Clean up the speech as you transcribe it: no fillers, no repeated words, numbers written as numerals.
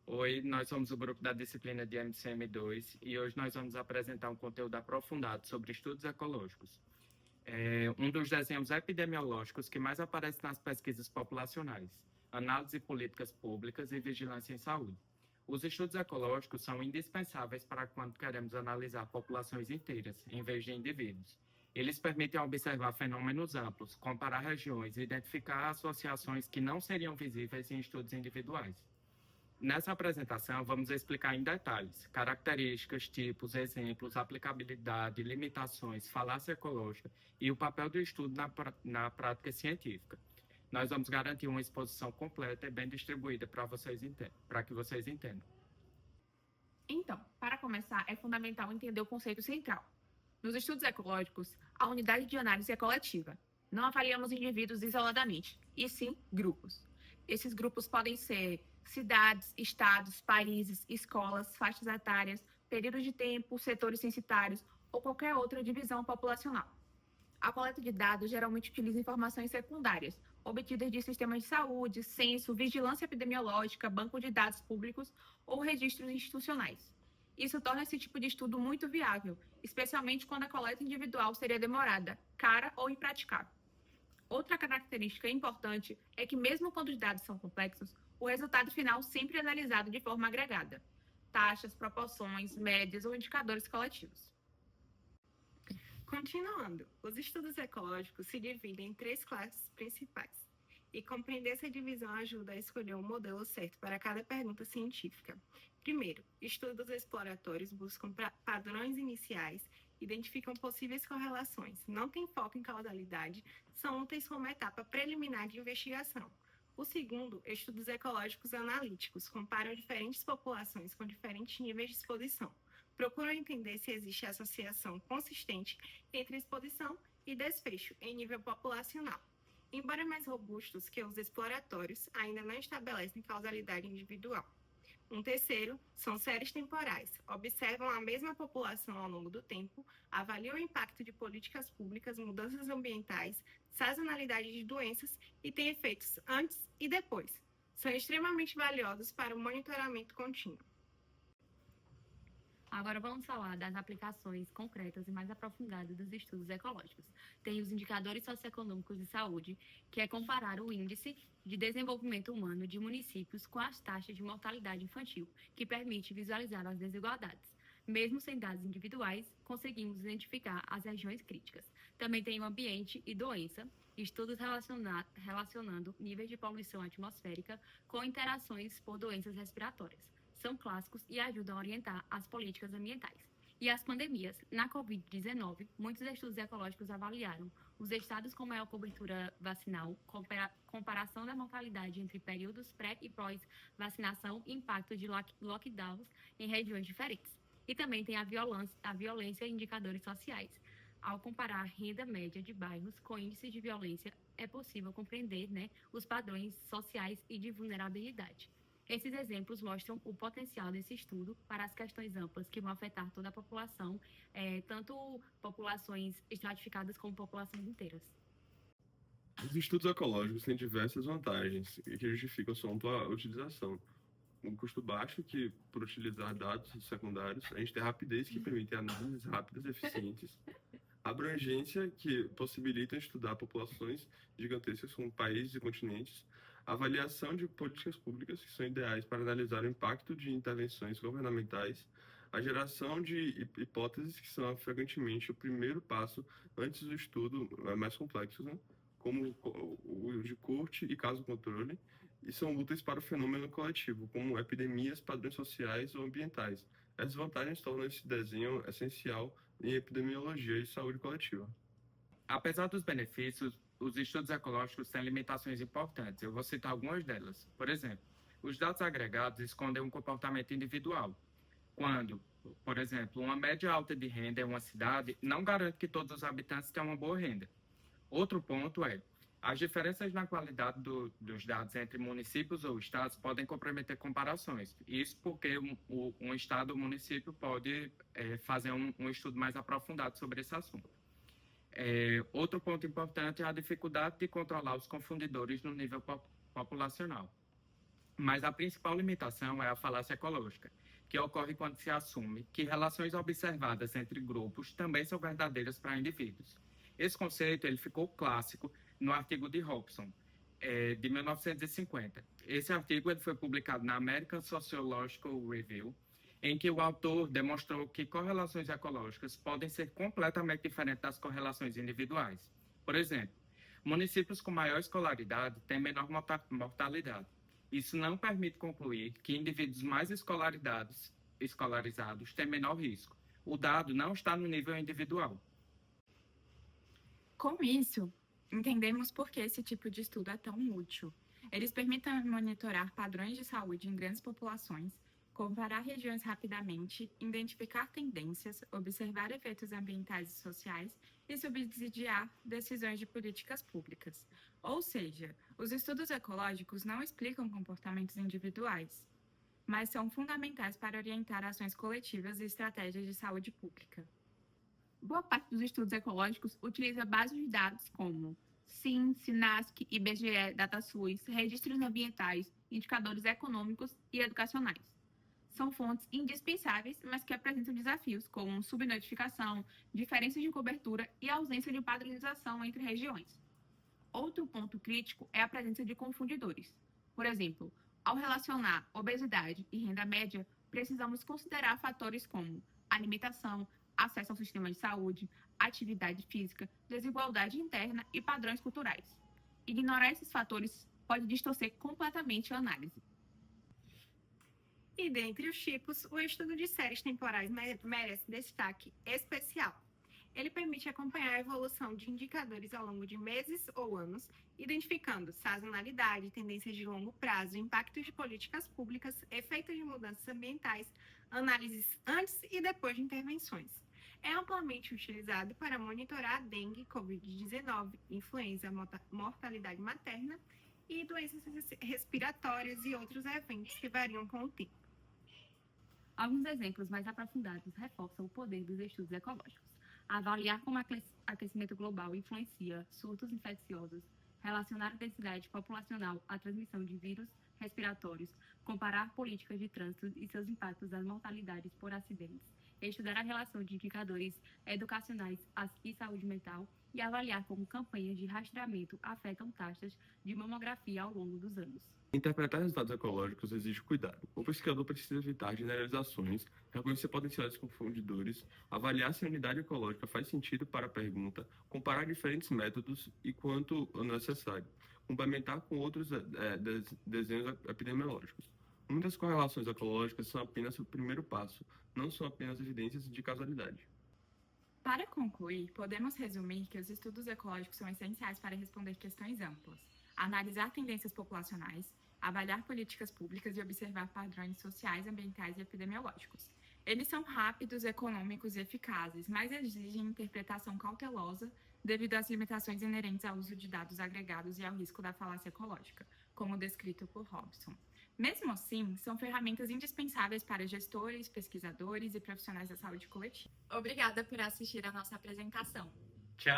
Oi, nós somos o grupo da disciplina de MCM2 e hoje nós vamos apresentar um conteúdo aprofundado sobre estudos ecológicos. Um dos desenhos epidemiológicos que mais aparece nas pesquisas populacionais, análise de políticas públicas e vigilância em saúde. Os estudos ecológicos são indispensáveis para quando queremos analisar populações inteiras, em vez de indivíduos. Eles permitem observar fenômenos amplos, comparar regiões e identificar associações que não seriam visíveis em estudos individuais. Nessa apresentação, vamos explicar em detalhes características, tipos, exemplos, aplicabilidade, limitações, falácia ecológica e o papel do estudo na prática científica. Nós vamos garantir uma exposição completa e bem distribuída para que vocês entendam. Então, para começar, é fundamental entender o conceito central. Nos estudos ecológicos, a unidade de análise é coletiva. Não avaliamos indivíduos isoladamente, e sim grupos. Esses grupos podem ser cidades, estados, países, escolas, faixas etárias, períodos de tempo, setores censitários ou qualquer outra divisão populacional. A coleta de dados geralmente utiliza informações secundárias, obtidas de sistemas de saúde, censo, vigilância epidemiológica, banco de dados públicos ou registros institucionais. Isso torna esse tipo de estudo muito viável, especialmente quando a coleta individual seria demorada, cara ou impraticável. Outra característica importante é que, mesmo quando os dados são complexos, o resultado final sempre é analisado de forma agregada: taxas, proporções, médias ou indicadores coletivos. Continuando, os estudos ecológicos se dividem em três classes principais, e compreender essa divisão ajuda a escolher o modelo certo para cada pergunta científica. Primeiro, estudos exploratórios buscam padrões iniciais, identificam possíveis correlações, não têm foco em causalidade, são úteis como etapa preliminar de investigação. O segundo, estudos ecológicos analíticos, comparam diferentes populações com diferentes níveis de exposição. Procuram entender se existe associação consistente entre exposição e desfecho em nível populacional. Embora mais robustos que os exploratórios, ainda não estabelecem causalidade individual. Um terceiro são séries temporais. Observam a mesma população ao longo do tempo, avaliam o impacto de políticas públicas, mudanças ambientais, sazonalidade de doenças e têm efeitos antes e depois. São extremamente valiosos para o monitoramento contínuo. Agora vamos falar das aplicações concretas e mais aprofundadas dos estudos ecológicos. Tem os indicadores socioeconômicos de saúde, que é comparar o índice de desenvolvimento humano de municípios com as taxas de mortalidade infantil, que permite visualizar as desigualdades. Mesmo sem dados individuais, conseguimos identificar as regiões críticas. Também tem o ambiente e doença, estudos relacionando níveis de poluição atmosférica com interações por doenças respiratórias. São clássicos e ajudam a orientar as políticas ambientais. E as pandemias. Na Covid-19, muitos estudos ecológicos avaliaram os estados com maior cobertura vacinal, comparação da mortalidade entre períodos pré e pós-vacinação e impacto de lockdowns em regiões diferentes. E também tem a violência e indicadores sociais. Ao comparar a renda média de bairros com índices de violência, é possível compreender, os padrões sociais e de vulnerabilidade. Esses exemplos mostram o potencial desse estudo para as questões amplas que vão afetar toda a população, tanto populações estratificadas como populações inteiras. Os estudos ecológicos têm diversas vantagens que justificam sua ampla utilização. Um custo baixo, que por utilizar dados secundários, a gente tem rapidez, que permite análises rápidas e eficientes, abrangência, que possibilita estudar populações gigantescas como países e continentes, avaliação de políticas públicas, que são ideais para analisar o impacto de intervenções governamentais, a geração de hipóteses, que são frequentemente o primeiro passo antes do estudo mais complexo, né? Como o de corte e caso controle, e são úteis para o fenômeno coletivo, como epidemias, padrões sociais ou ambientais. Essas vantagens tornam esse desenho essencial em epidemiologia e saúde coletiva. Apesar dos benefícios, os estudos ecológicos têm limitações importantes. Eu vou citar algumas delas. Por exemplo, os dados agregados escondem um comportamento individual. Quando, por exemplo, uma média alta de renda em uma cidade não garante que todos os habitantes tenham uma boa renda. Outro ponto é, as diferenças na qualidade dos dados entre municípios ou estados podem comprometer comparações. Isso porque um estado ou município pode fazer um estudo mais aprofundado sobre esse assunto. Outro ponto importante é a dificuldade de controlar os confundidores no nível populacional. Mas a principal limitação é a falácia ecológica, que ocorre quando se assume que relações observadas entre grupos também são verdadeiras para indivíduos. Esse conceito ele ficou clássico no artigo de Hobson, de 1950. Esse artigo ele foi publicado na American Sociological Review, em que o autor demonstrou que correlações ecológicas podem ser completamente diferentes das correlações individuais. Por exemplo, municípios com maior escolaridade têm menor mortalidade. Isso não permite concluir que indivíduos mais escolarizados têm menor risco. O dado não está no nível individual. Com isso, entendemos por que esse tipo de estudo é tão útil. Eles permitem monitorar padrões de saúde em grandes populações, comparar regiões rapidamente, identificar tendências, observar efeitos ambientais e sociais e subsidiar decisões de políticas públicas. Ou seja, os estudos ecológicos não explicam comportamentos individuais, mas são fundamentais para orientar ações coletivas e estratégias de saúde pública. Boa parte dos estudos ecológicos utiliza bases de dados como SIM, SINASC, IBGE, DataSUS, registros ambientais, indicadores econômicos e educacionais. São fontes indispensáveis, mas que apresentam desafios como subnotificação, diferenças de cobertura e ausência de padronização entre regiões. Outro ponto crítico é a presença de confundidores. Por exemplo, ao relacionar obesidade e renda média, precisamos considerar fatores como alimentação, acesso ao sistema de saúde, atividade física, desigualdade interna e padrões culturais. Ignorar esses fatores pode distorcer completamente a análise. E dentre os tipos, o estudo de séries temporais merece destaque especial. Ele permite acompanhar a evolução de indicadores ao longo de meses ou anos, identificando sazonalidade, tendências de longo prazo, impactos de políticas públicas, efeitos de mudanças ambientais, análises antes e depois de intervenções. É amplamente utilizado para monitorar a dengue, Covid-19, influenza, mortalidade materna e doenças respiratórias e outros eventos que variam com o tempo. Alguns exemplos mais aprofundados reforçam o poder dos estudos ecológicos. Avaliar como o aquecimento global influencia surtos infecciosos, relacionar a densidade populacional à transmissão de vírus respiratórios, comparar políticas de trânsito e seus impactos às mortalidades por acidentes, estudar a relação de indicadores educacionais e saúde mental e avaliar como campanhas de rastreamento afetam taxas de mamografia ao longo dos anos. Interpretar resultados ecológicos exige cuidado. O pesquisador precisa evitar generalizações, reconhecer potenciais confundidores, avaliar se a unidade ecológica faz sentido para a pergunta, comparar diferentes métodos e, quanto necessário, complementar com outros desenhos epidemiológicos. Muitas correlações ecológicas são apenas o primeiro passo, não são apenas evidências de causalidade. Para concluir, podemos resumir que os estudos ecológicos são essenciais para responder questões amplas, analisar tendências populacionais, avaliar políticas públicas e observar padrões sociais, ambientais e epidemiológicos. Eles são rápidos, econômicos e eficazes, mas exigem interpretação cautelosa devido às limitações inerentes ao uso de dados agregados e ao risco da falácia ecológica, como descrito por Hobson. Mesmo assim, são ferramentas indispensáveis para gestores, pesquisadores e profissionais da saúde coletiva. Obrigada por assistir a nossa apresentação. Tchau!